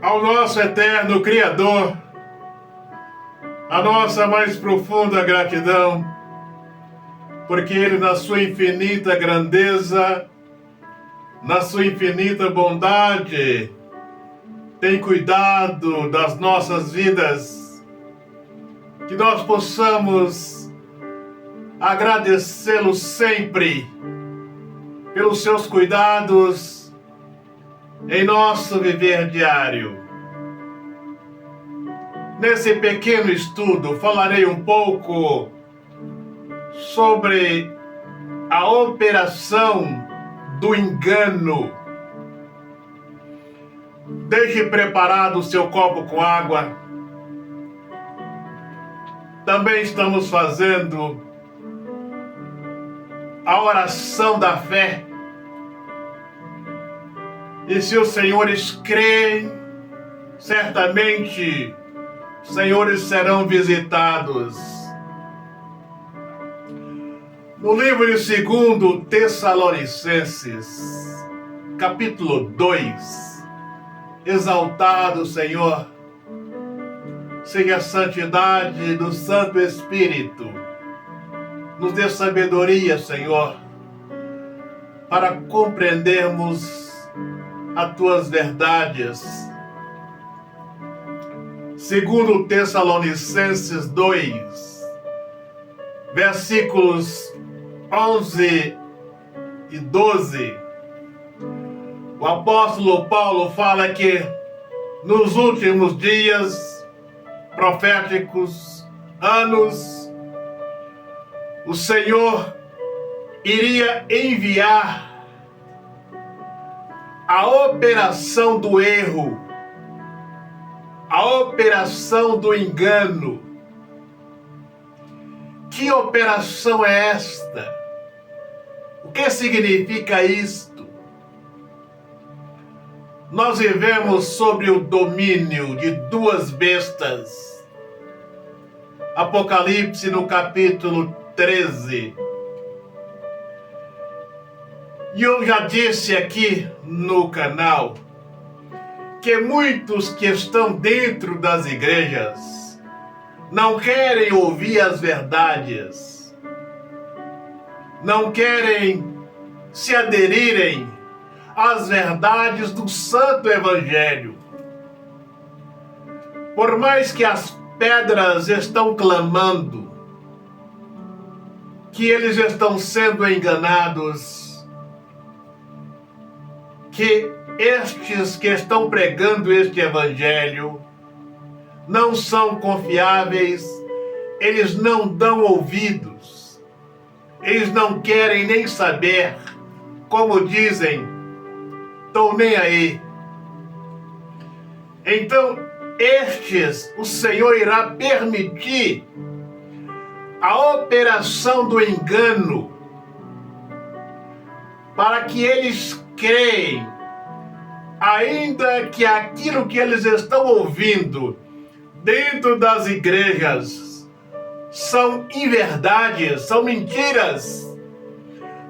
ao nosso eterno Criador, a nossa mais profunda gratidão, porque Ele, na sua infinita grandeza, na sua infinita bondade, tem cuidado das nossas vidas, que nós possamos agradecê-lo sempre pelos seus cuidados em nosso viver diário. Nesse pequeno estudo, falarei um pouco sobre a operação do engano. Deixe preparado o seu copo com água. Também estamos fazendo a oração da fé. E se os senhores creem, certamente os senhores serão visitados. No livro de 2 Tessalonicenses, capítulo 2, exaltado Senhor, seja a santidade do Santo Espírito, nos dê sabedoria, Senhor, para compreendermos as tuas verdades. 2 Tessalonicenses 2, versículos 11 e 12, o apóstolo Paulo fala que nos últimos dias proféticos, anos, o Senhor iria enviar a operação do erro, a operação do engano. Que operação é esta? O que significa isto? Nós vivemos sob o domínio de duas bestas. Apocalipse no capítulo 13. E eu já disse aqui no canal que muitos que estão dentro das igrejas não querem ouvir as verdades, não querem se aderirem às verdades do Santo Evangelho. Por mais que as pedras estão clamando, que eles estão sendo enganados, que estes que estão pregando este Evangelho não são confiáveis, eles não dão ouvidos, eles não querem nem saber, como dizem, estou nem aí. Então, estes o Senhor irá permitir a operação do engano, para que eles creem, ainda que aquilo que eles estão ouvindo dentro das igrejas são inverdades, são mentiras,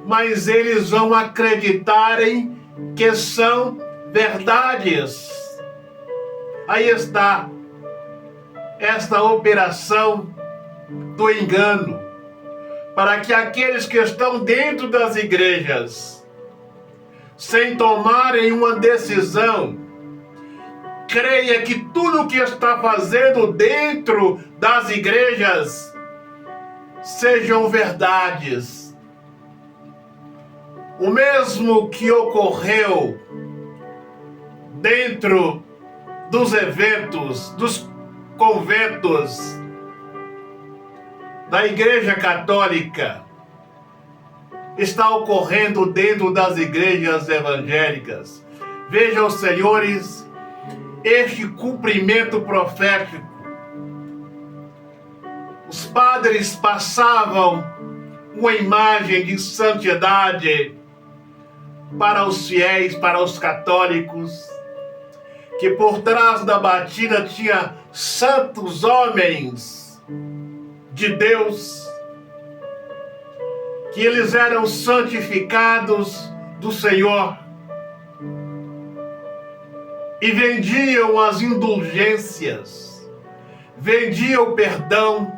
mas eles vão acreditarem que são verdades. Aí está esta operação do engano, para que aqueles que estão dentro das igrejas, sem tomarem uma decisão, creia que tudo o que está fazendo dentro das igrejas sejam verdades. O mesmo que ocorreu dentro dos eventos, dos conventos da Igreja Católica, está ocorrendo dentro das igrejas evangélicas. Vejam, senhores, este cumprimento profético. Os padres passavam uma imagem de santidade para os fiéis, para os católicos, que por trás da batina tinha santos homens de Deus, que eles eram santificados do Senhor. e vendiam as indulgências, vendiam o perdão,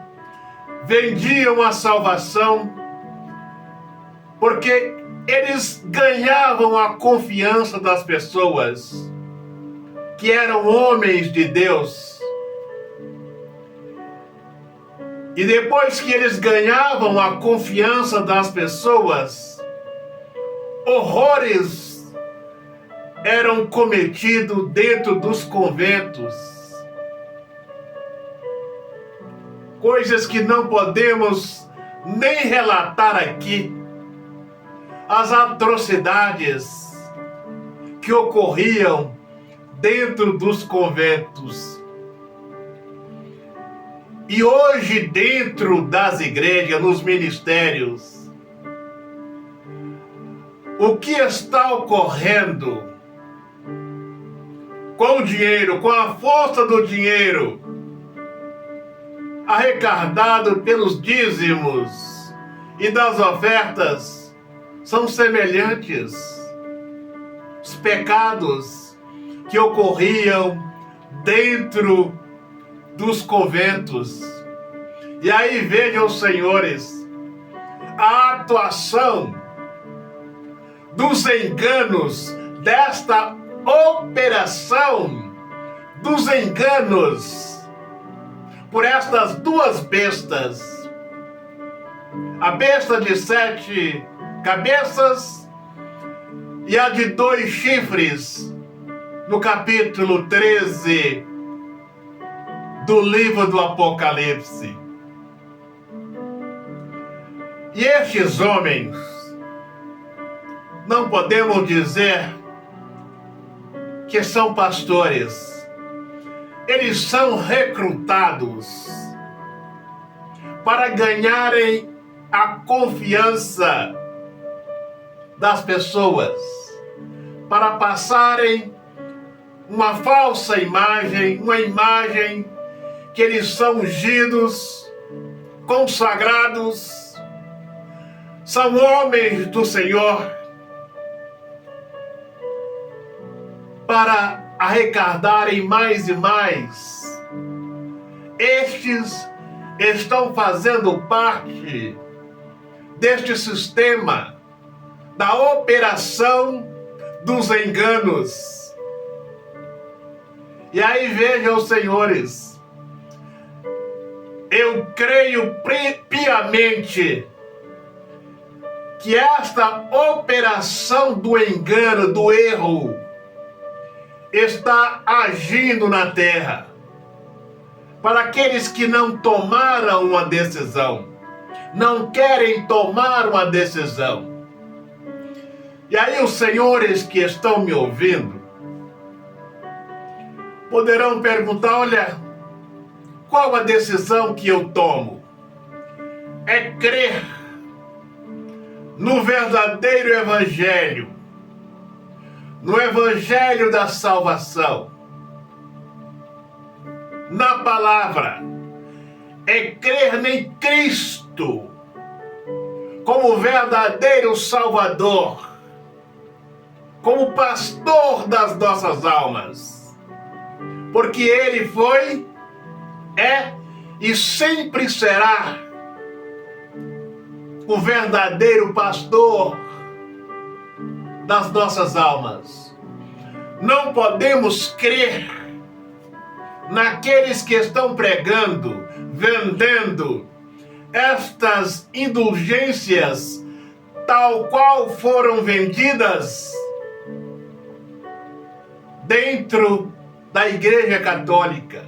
vendiam a salvação, porque eles ganhavam a confiança das pessoas que eram homens de Deus. E depois que eles ganhavam a confiança das pessoas, horrores eram cometidos dentro dos conventos. Coisas que não podemos nem relatar aqui. As atrocidades que ocorriam dentro dos conventos. E hoje, dentro das igrejas, nos ministérios, o que está ocorrendo com o dinheiro, com a força do dinheiro, arrecadado pelos dízimos e das ofertas, são semelhantes. Os pecados que ocorriam dentro dos conventos. E aí vejam, senhores, a atuação dos enganos desta operação dos enganos por estas duas bestas. A besta de 7 cabeças e a de 2 chifres, no capítulo 13 do livro do Apocalipse. E estes homens, não podemos dizer que são pastores. Eles são recrutados para ganharem a confiança das pessoas, para passarem uma falsa imagem, uma imagem que eles são ungidos, consagrados, são homens do Senhor, para arrecadarem mais e mais. Estes estão fazendo parte deste sistema da operação dos enganos. E aí vejam, senhores, eu creio piamente que esta operação do engano, do erro, está agindo na terra para aqueles que não tomaram uma decisão, não querem tomar uma decisão. E aí os senhores que estão me ouvindo poderão perguntar: olha, qual a decisão que eu tomo? É crer no verdadeiro evangelho, no evangelho da salvação, na palavra, é crer em Cristo como verdadeiro Salvador, como pastor das nossas almas, porque Ele foi, é e sempre será o verdadeiro pastor das nossas almas. Não podemos crer naqueles que estão pregando, vendendo estas indulgências tal qual foram vendidas dentro da Igreja Católica.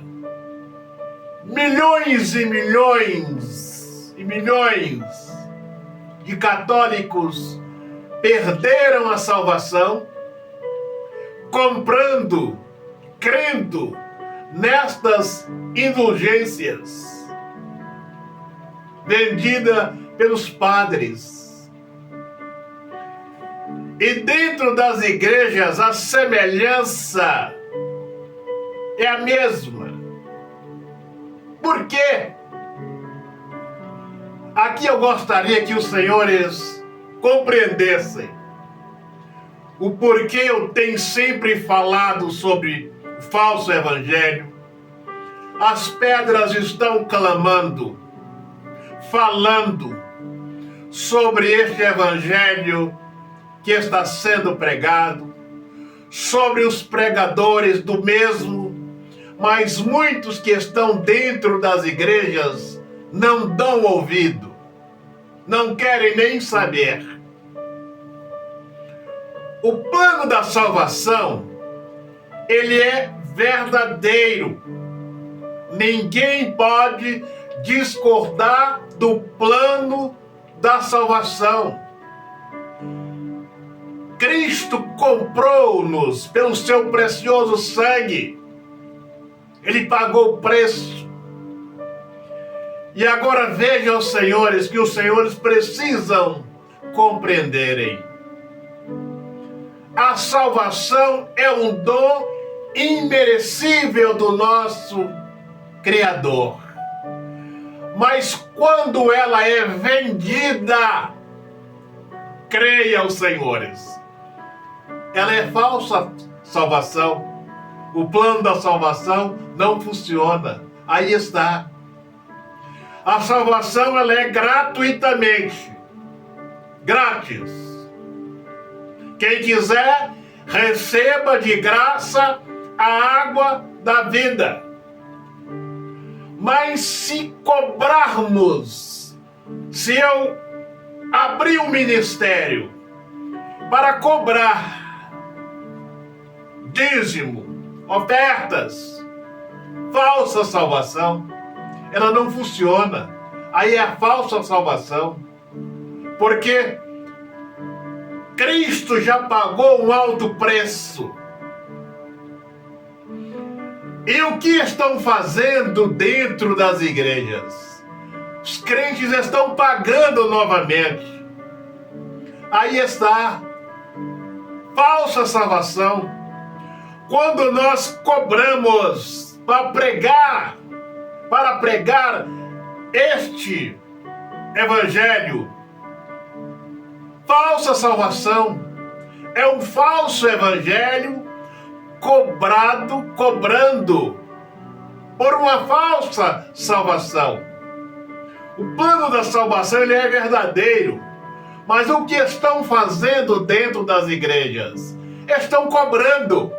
Milhões e milhões e milhões de católicos perderam a salvação comprando, crendo nestas indulgências vendida pelos padres. E dentro das igrejas a semelhança é a mesma. Por quê? Aqui eu gostaria que os senhores compreendessem. o porquê eu tenho sempre falado sobre o falso evangelho. As pedras estão clamando, falando sobre este evangelho que está sendo pregado, sobre os pregadores do mesmo, mas muitos que estão dentro das igrejas não dão ouvido, não querem nem saber. O plano da salvação, ele é verdadeiro. Ninguém pode discordar do plano da salvação. Cristo comprou-nos pelo seu precioso sangue. Ele pagou o preço. E agora vejam, senhores, que os senhores precisam compreenderem. A salvação é um dom imerecível do nosso Criador. Mas quando ela é vendida, creia os senhores, ela é falsa salvação. O plano da salvação não funciona. Aí está. A salvação, ela é gratuitamente. Grátis. Quem quiser, receba de graça a água da vida. Mas se cobrarmos, se eu abrir um ministério para cobrar dízimo, ofertas, falsa salvação, ela não funciona. Aí é a falsa salvação. Porque Cristo já pagou um alto preço. E o que estão fazendo dentro das igrejas? Os crentes estão pagando novamente. Aí está. Falsa salvação. Quando nós cobramos para pregar este evangelho, falsa salvação, é um falso evangelho cobrando por uma falsa salvação. O plano da salvação, ele é verdadeiro, mas o que estão fazendo dentro das igrejas? Estão cobrando.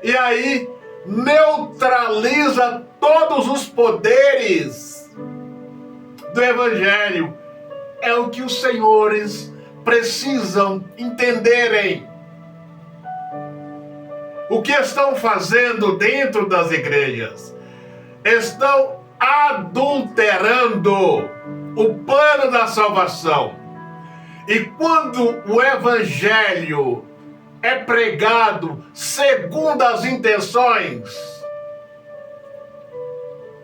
E aí neutraliza todos os poderes do evangelho. É o que os senhores precisam entenderem. O que estão fazendo dentro das igrejas? Estão adulterando o plano da salvação. E quando o evangelho é pregado segundo as intenções,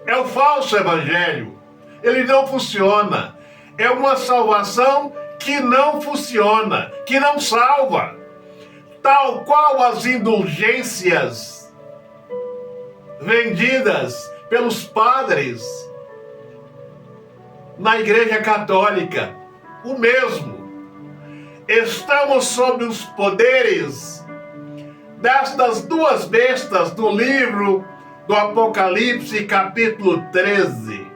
é o falso evangelho. Ele não funciona. É uma salvação que não funciona, que não salva. Tal qual as indulgências vendidas pelos padres na Igreja Católica. O mesmo. Estamos sob os poderes destas duas bestas do livro do Apocalipse, capítulo 13.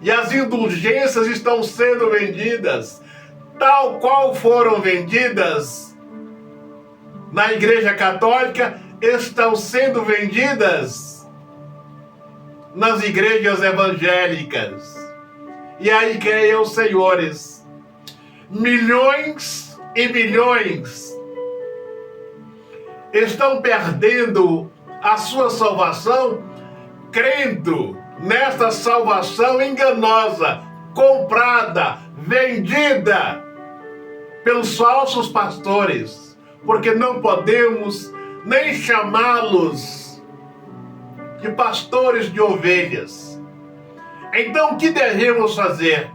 E as indulgências estão sendo vendidas, tal qual foram vendidas na Igreja Católica, estão sendo vendidas nas igrejas evangélicas. E aí, creiam, senhores, milhões e milhões estão perdendo a sua salvação, crendo nesta salvação enganosa, comprada, vendida pelos falsos pastores, porque não podemos nem chamá-los de pastores de ovelhas. Então, o que devemos fazer?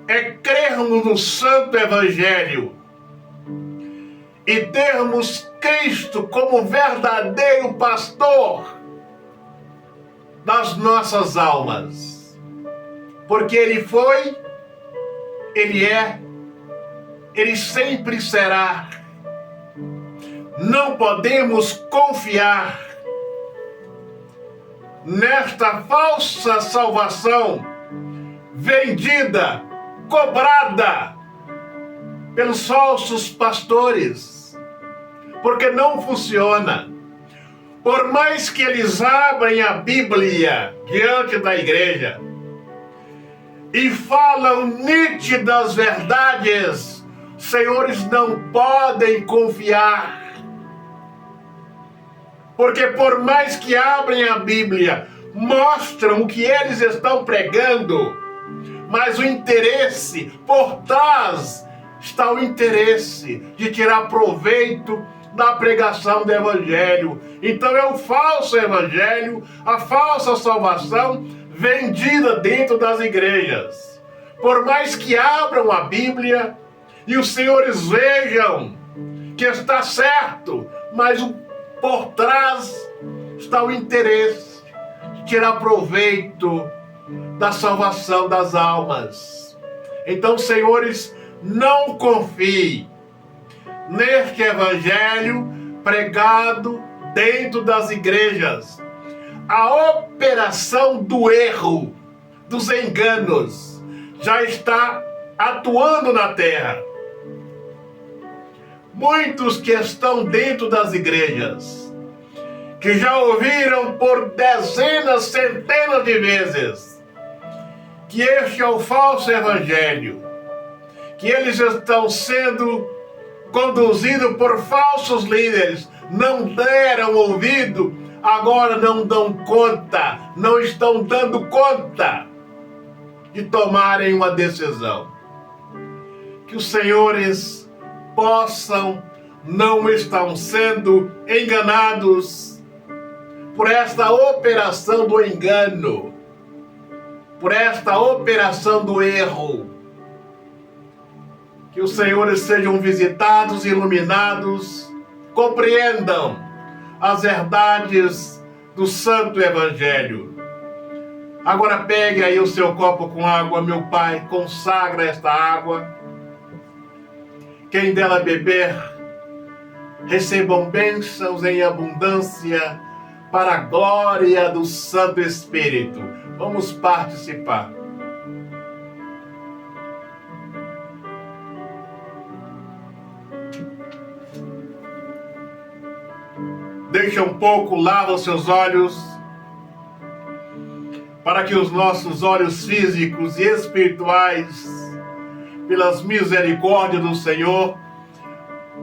É crermos no Santo Evangelho e termos Cristo como verdadeiro pastor das nossas almas. Porque Ele foi, Ele é ele sempre será. Não podemos confiar nesta falsa salvação vendida, cobrada pelos falsos pastores, porque não funciona. Por mais que eles abrem a Bíblia diante da igreja e falam nítidas verdades, senhores, não podem confiar. Porque por mais que abrem a Bíblia, mostram o que eles estão pregando, mas o interesse por trás está o interesse de tirar proveito da pregação do Evangelho. Então é o falso Evangelho, a falsa salvação vendida dentro das igrejas. Por mais que abram a Bíblia e os senhores vejam que está certo, mas por trás está o interesse de tirar proveito da salvação das almas. Então, senhores, não confie neste evangelho pregado dentro das igrejas. A operação do erro, dos enganos, já está atuando na terra. Muitos que estão dentro das igrejas, que já ouviram por dezenas, centenas de vezes que este é o falso evangelho, que eles estão sendo conduzidos por falsos líderes, não deram ouvido, agora não dão conta, não estão dando conta de tomarem uma decisão. Que os senhores não estão sendo enganados por esta operação do engano, por esta operação do erro. Que os senhores sejam visitados, iluminados, compreendam as verdades do Santo Evangelho. Agora pegue aí o seu copo com água, meu Pai, consagra esta água. Quem dela beber, recebam bênçãos em abundância para a glória do Santo Espírito. Vamos participar. Deixa um pouco, lava os seus olhos, para que os nossos olhos físicos e espirituais, pelas misericórdias do Senhor,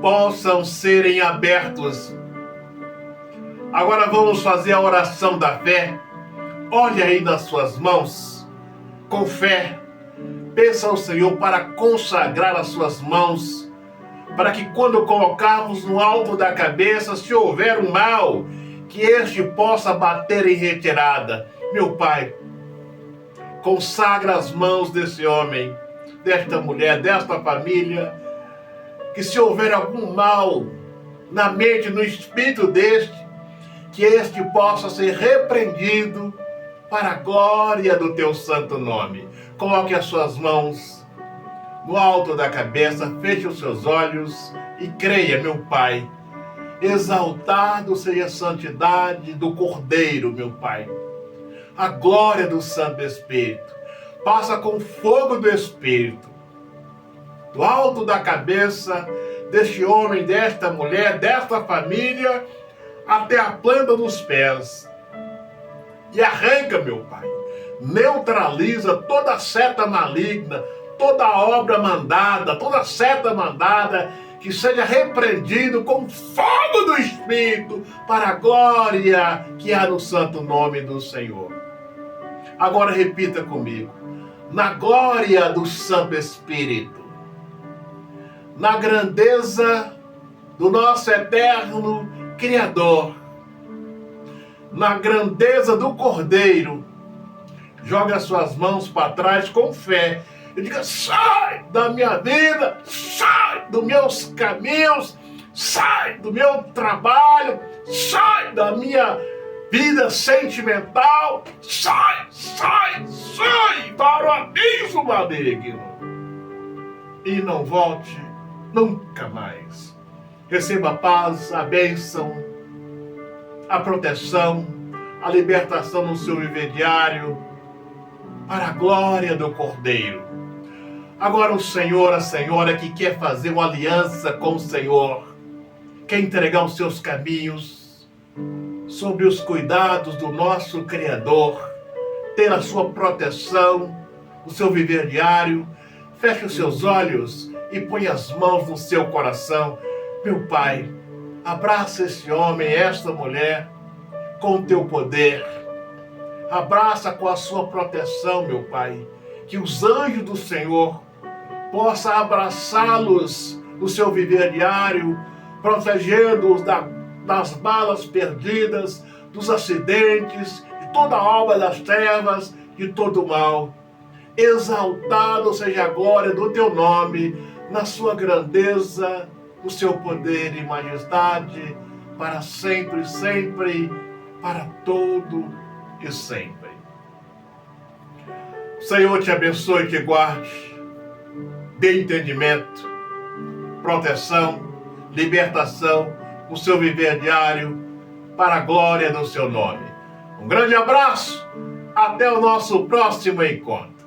possam serem abertos. Agora vamos fazer a oração da fé. Olhe aí nas suas mãos, com fé. Peça ao Senhor para consagrar as suas mãos, para que quando colocarmos no alto da cabeça, se houver um mal, que este possa bater em retirada. Meu Pai, consagra as mãos desse homem, desta mulher, desta família, que se houver algum mal na mente, no espírito deste, que este possa ser repreendido para a glória do teu santo nome. Coloque as suas mãos no alto da cabeça, feche os seus olhos e creia, meu Pai. Exaltado seja a santidade do Cordeiro, meu Pai. A glória do Santo Espírito. Passa com fogo do Espírito, do alto da cabeça deste homem, desta mulher, desta família, até a planta dos pés. E arranca, meu Pai, neutraliza toda seta maligna, toda obra mandada, toda seta mandada, que seja repreendido com fogo do Espírito, para a glória que há no santo nome do Senhor. Agora repita comigo. Na glória do Santo Espírito, na grandeza do nosso eterno Criador, na grandeza do Cordeiro, jogue as suas mãos para trás com fé e diga: sai da minha vida, sai dos meus caminhos, sai do meu trabalho, sai da minha vida sentimental, sai para o abismo maligno. E não volte Nunca mais. Receba a paz, a bênção, a proteção, a libertação no seu viver diário, para a glória do Cordeiro. Agora o Senhor, a Senhora que quer fazer uma aliança com o Senhor, quer entregar os seus caminhos sobre os cuidados do nosso Criador, ter a sua proteção, o seu viver diário, feche os seus olhos e põe as mãos no seu coração. Meu Pai, abraça esse homem, esta mulher, com o teu poder. Abraça com a sua proteção, meu Pai. Que os anjos do Senhor possam abraçá-los no seu viver diário, protegendo-os das balas perdidas, dos acidentes, de toda a obra das trevas, de todo o mal. Exaltado seja a glória do teu nome, na sua grandeza, no seu poder e majestade, para sempre, sempre, para todo e sempre. O Senhor te abençoe e te guarde, dê entendimento, proteção, libertação no seu viver diário, para a glória do seu nome. Um grande abraço, até o nosso próximo encontro.